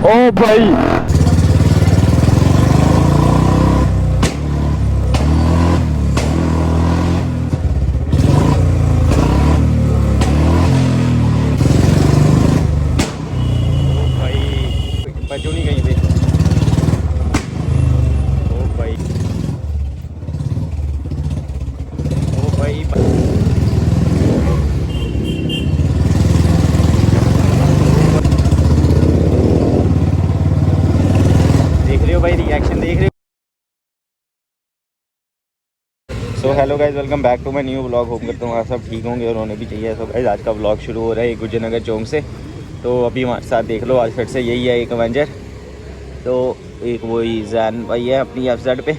ओ भाई बचो नहीं कहीं पे। ओ भाई ओ भाई देख रहे हो भाई, रिएक्शन देख रहे हो। So hello guys, welcome back to my new vlog. Hope करता हूँ आप सब ठीक होंगे और होने भी चाहिए। सो गाइज आज का व्लॉग शुरू हो रहा है गुजरनगर चौक से। तो अभी हमारे साथ देख लो, आज फिर से यही है एक अवेंजर। तो एक वही जैन भाई है अपनी एफजेड पे।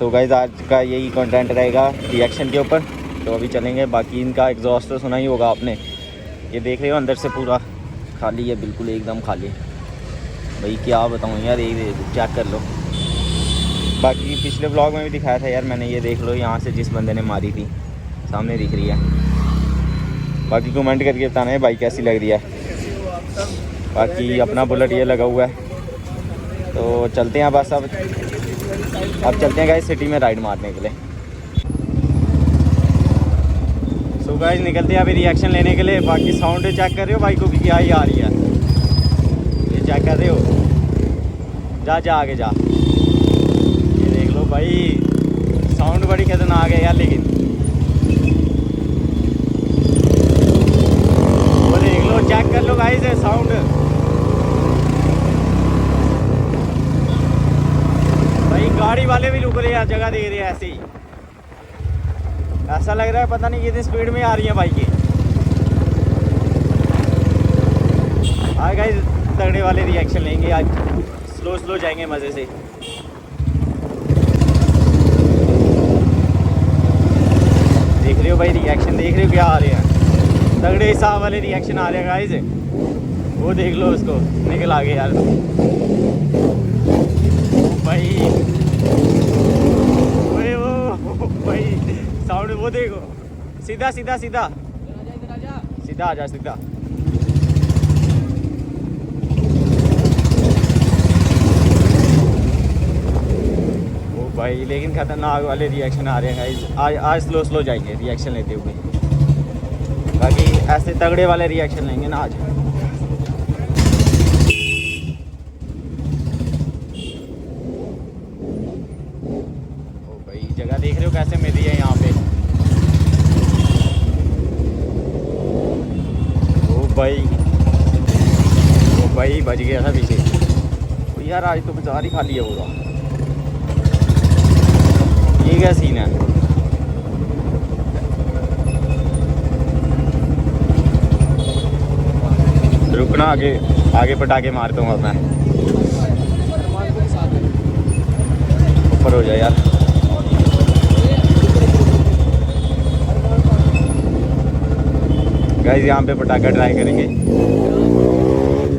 तो गाइज आज का यही कंटेंट रहेगा रिएक्शन के ऊपर। तो अभी चलेंगे। बाकी इनका एग्जॉस्ट तो सुना ही होगा आपने। ये देख रहे हो अंदर से पूरा खाली है, बिल्कुल एकदम खाली। भाई क्या बताऊँ यार, ये चेक कर लो। बाकी पिछले व्लॉग में भी दिखाया था यार मैंने। ये देख लो, यहाँ से जिस बंदे ने मारी थी सामने दिख रही है। बाकी कमेंट करके बताना है भाई कैसी लग रही है। बाकी अपना बुलेट ये लगा हुआ है। तो चलते हैं बस। अब चलते हैं गाइस सिटी में राइड मारने के लिए। सो गाइस निकलते हैं अभी रिएक्शन लेने के लिए। बाकी साउंड चेक कर रहे हो भाई को कि क्या ही आ रही है, ये चेक कर रहे हो। जा आगे जा। ये देख लो भाई, साउंड बड़ी खतरनाक है यार। लेकिन वो देख लो, चेक कर लो गाइस साउंड। भाई गाड़ी वाले भी रुक रहे हैं, जगह दे रहे हैं ऐसे ही। ऐसा लग रहा है पता नहीं कितनी स्पीड में आ रही है बाइक की। आज गाइस तगड़े वाले रिएक्शन लेंगे। आज स्लो जाएंगे मज़े से। देख रहे हो भाई रिएक्शन, देख रहे हो क्या आ रहे हैं। तगड़े हिसाब वाले रिएक्शन आ रहे हैं गाइस। वो देख लो, उसको निकल आगे यार भाई। वो भाई साउंड वो देखो। सीधा आ जा सीधा। ओ भाई लेकिन खतरनाक वाले रिएक्शन आ रहे हैं गाइस। आज स्लो जाएंगे रिएक्शन लेते हुए। बाकी ऐसे तगड़े वाले रिएक्शन लेंगे ना आज। ओ भाई जगह देख रहे हो कैसे मिल रही है यहाँ पे। ओ भाई बच गया था पीछे। तो यार आज तो बाजार ही खाली है पूरा। ये क्या सीन है। रुकना, आगे पटाखे मारता हूँ अब मैं। ऊपर हो जाए यार। गाइस यहाँ पे पटाखा ट्राई करेंगे।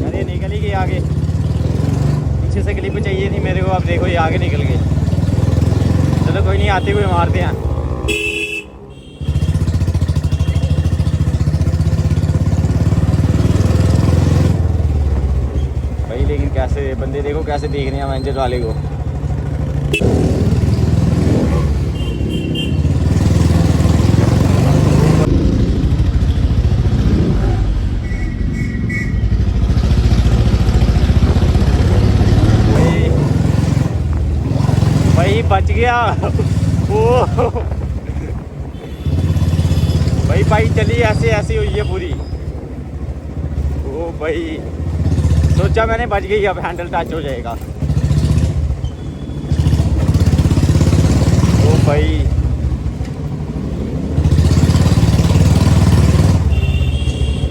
अरे निकल ही गई आगे। पीछे से क्लिप चाहिए थी मेरे को। अब देखो ये आगे निकल गए। चलो कोई नहीं, आते हुए मारते हैं। भाई लेकिन कैसे बंदे देखो कैसे देख रहे हैं अवेंजर वाले को। भाई बच गया। ओ भाई बाइक चली ऐसे हुई है पूरी। ओ भाई सोचा मैंने बच गई, अब हैंडल टच हो जाएगा। ओ भाई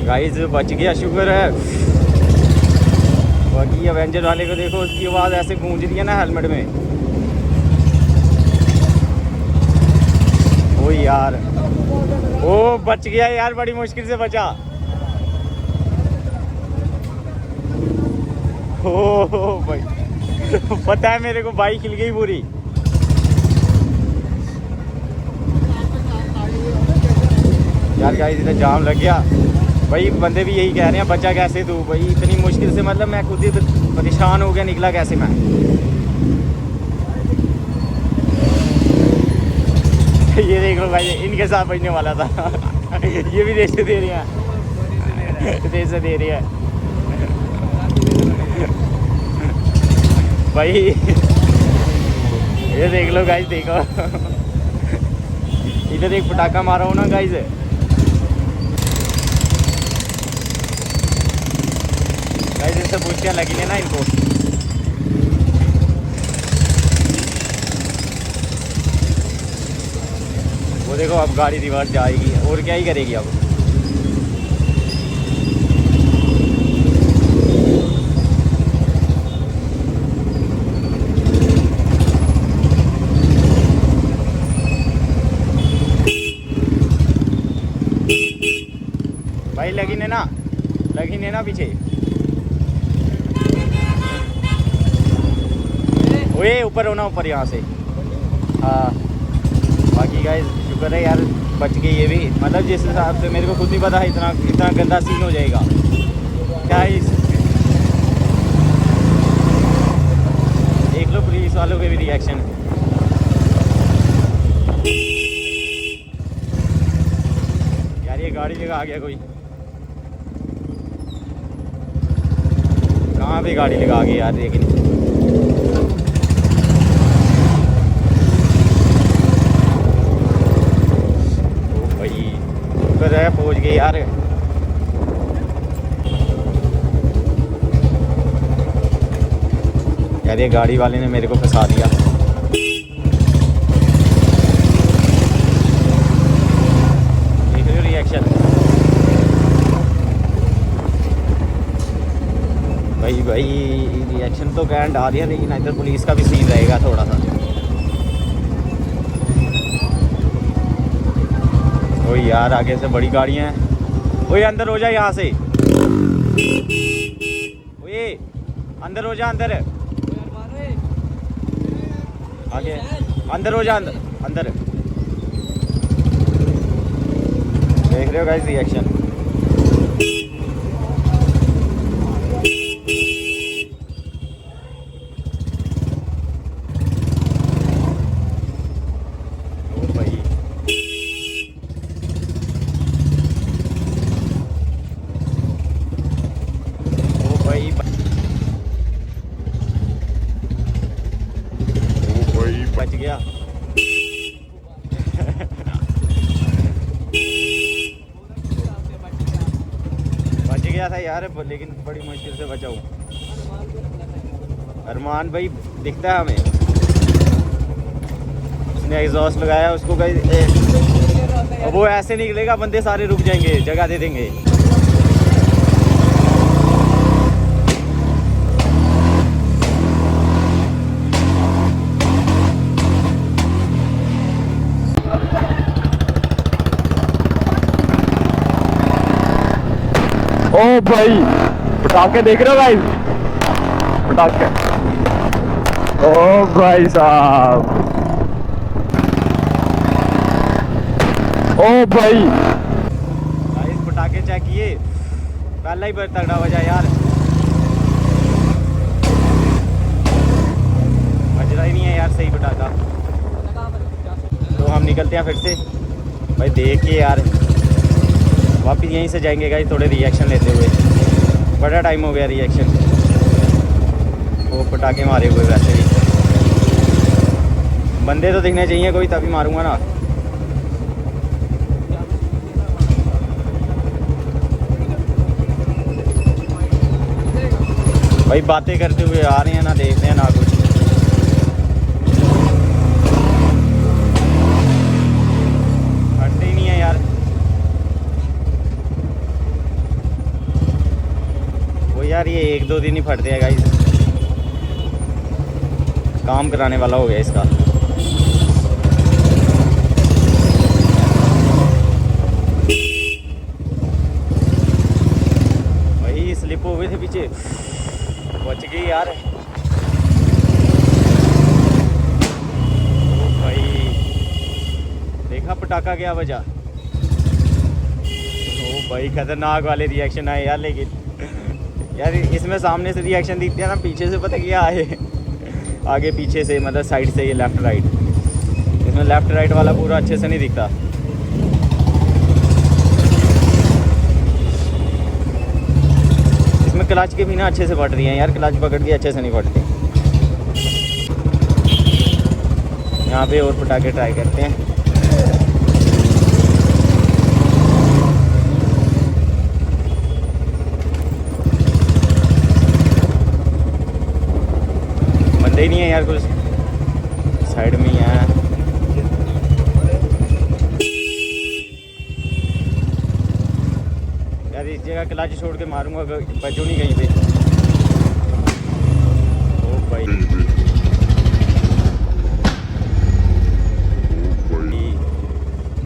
गाइस बच गया, शुक्र है। बाकी अवेंजर वाले को देखो, उसकी आवाज़ ऐसे गूंज रही है ना हेलमेट में। ओ यार, ओ बच गया यार, बड़ी मुश्किल से बचा। ओ भाई पता है मेरे को, बाइक हिल गई पूरी। यार गाइस इधर जाम लग गया। भाई बंदे भी यही कह रहे हैं, बचा कैसे तू भाई इतनी मुश्किल से। मतलब मैं खुद ही परेशान हो गया, निकला कैसे मैं। ये देख लो भाई, इनके साथ बजने वाला था। ये भी रेस दे रही है, रेस दे रही है भाई। ये देख लो गाइस, देखो इधर एक पटाखा मारा हो ना गाइस। गाइस इससे पूछते लगी है ना इनको। वो देखो अब गाड़ी रिवर्स जाएगी, और क्या ही करेगी अब। भाई लगी ने ना पीछे। ओए ऊपर होना, ऊपर यहाँ से। हाँ बाकी गाइस शुक्र है यार, बच गई ये भी। मतलब जिस हिसाब से मेरे को खुद नहीं पता है इतना गंदा सीन हो जाएगा गाइस। देख लो पुलिस वालों के भी रिएक्शन। यार ये गाड़ी लगा आ गया कोई, कहाँ पे गाड़ी लगा गई यार। लेकिन ओ भाई शुक्र है पहुंच गए यार। यार ये गाड़ी वाले ने मेरे को फंसा दिया। देख रहे हो रिएक्शन भाई रिएक्शन तो कैंड आ रही है, लेकिन इधर पुलिस का भी सीन रहेगा थोड़ा सा। ओ यार आगे से बड़ी गाड़ियाँ हैं। ओए अंदर हो जा यहाँ से, ओए अंदर हो जा, अंदर आगे अंदर हो जा, अंदर। देख रहे हो गाइस रिएक्शन। बच गया। बच गया था यार, लेकिन बड़ी मुश्किल से बचा हूँ। अरमान भाई दिखता है हमें, उसने एग्जॉस्ट लगाया उसको कहीं। वो ऐसे निकलेगा, बंदे सारे रुक जाएंगे, जगह दे देंगे। ओ भाई पटाखे देख रहे हो भाई, पटाखे। ओ भाई साहब, ओ भाई पटाखे चेक किए, पहला ही पर तगड़ा बजा यार। बज रहा ही नहीं है यार सही पटाखा। तो हम निकलते हैं फिर से भाई, देख के यार वापिस यहीं से जाएंगे गाइस, थोड़े रिएक्शन लेते हुए। बड़ा टाइम हो गया रिएक्शन वो पटाखे मारे हुए। वैसे भी बंदे तो दिखने चाहिए कोई, तभी मारूंगा ना। भाई बातें करते हुए आ रहे हैं, ना देखते हैं ना कुछ। हटते ही नहीं है यार वो। यार ये 1-2 दिन ही फटते हैं गाइस, काम कराने वाला हो गया इसका। भाई स्लिप हो गए थे पीछे, बच गई यार। ओ भाई देखा पटाखा क्या बजा। ओ भाई खतरनाक वाले रिएक्शन आए यार, लेकिन यार इसमें सामने से रिएक्शन दिखती है ना, पीछे से पता क्या है आगे पीछे से मतलब साइड से, ये लेफ़्ट राइट, इसमें लेफ़्ट राइट वाला पूरा अच्छे से नहीं दिखता। इसमें क्लच के बिना अच्छे से फट रही हैं यार, क्लच पकड़ के अच्छे से नहीं फटते। यहाँ पे और पटाखे ट्राई करते हैं। बंदे ही नहीं है यार, कुछ साइड में ही है। यार इस जगह क्लच छोड़ के मारूंगा, बचो नहीं कहीं पे। ओ भाई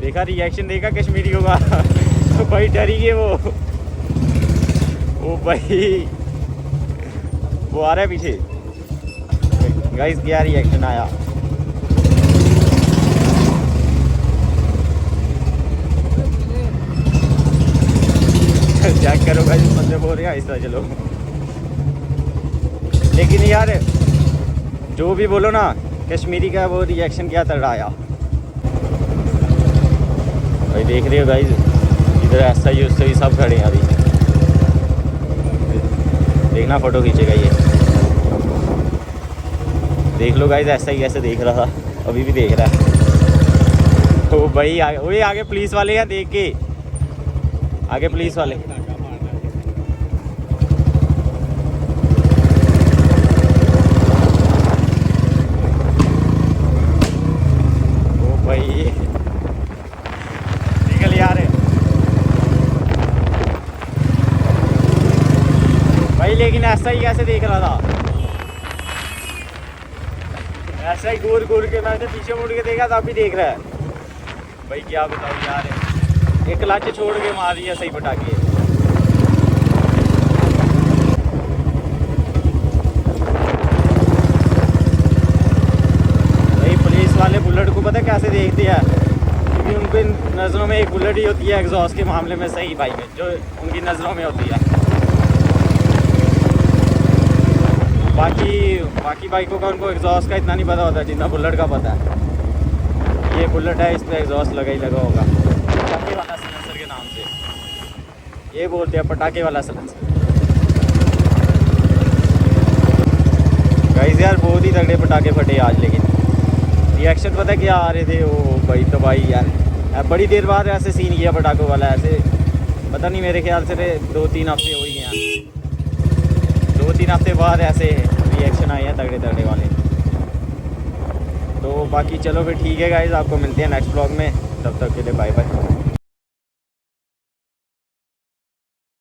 देखा, रिएक्शन देखा कश्मीरी होगा तो भाई डरी गए वो। ओ भाई वो आ रहा है पीछे। गाइस क्या रिएक्शन आया। चेक करो गाइस, बंदे बोल रहे हैं ऐसा चलो। लेकिन यार जो भी बोलो ना, कश्मीरी का वो रिएक्शन क्या तगड़ा आया भाई। देख रहे हो गाइस, इधर ऐसा ही उससे ही सब खड़े हैं अभी। देखना फोटो खींचेगा ये, देख लो गाइस, ऐसा ही ऐसे देख रहा था, अभी भी देख रहा है। तो भाई वही आगे पुलिस वाले हैं, देख के आगे पुलिस वाले। ओ भाई निकल यार भाई, लेकिन ऐसा ही कैसे देख रहा था, ऐसा ही घूर घूर के मैंने पीछे मुड़ के देखा था, अभी देख रहा है भाई। क्या बताऊँ यार, एक क्लच छोड़ के मार दिया सही पटाखे। भाई पुलिस वाले बुलेट को पता कैसे देखते हैं, क्योंकि उनके नज़रों में एक बुलेट ही होती है एग्जॉस्ट के मामले में, सही बाइक है जो उनकी नज़रों में होती है। बाकी बाइकों का उनको एग्जॉस्ट का इतना नहीं पता होता जितना बुलेट का पता है। ये बुलेट है, इस पर एग्जॉस्ट लगा ही लगा होगा, पटाखे वाला सिलेंसर के नाम से ये बोलते हैं, पटाखे वाला सिलेंसर। गाइस यार बहुत ही तगड़े पटाखे फटे आज, लेकिन रिएक्शन पता क्या आ रहे थे। ओ भाई तबाही यार, बड़ी देर बाद ऐसे सीन किया पटाखों वाला, ऐसे पता नहीं, मेरे ख्याल से 2-3 हफ्ते हो ही गए, 2-3 हफ्ते बाद ऐसे रिएक्शन आए हैं तगड़े तगड़े वाले। तो बाकी चलो फिर ठीक है गाइस, आपको मिलते हैं नेक्स्ट ब्लॉग में, तब तक के लिए बाय बाय।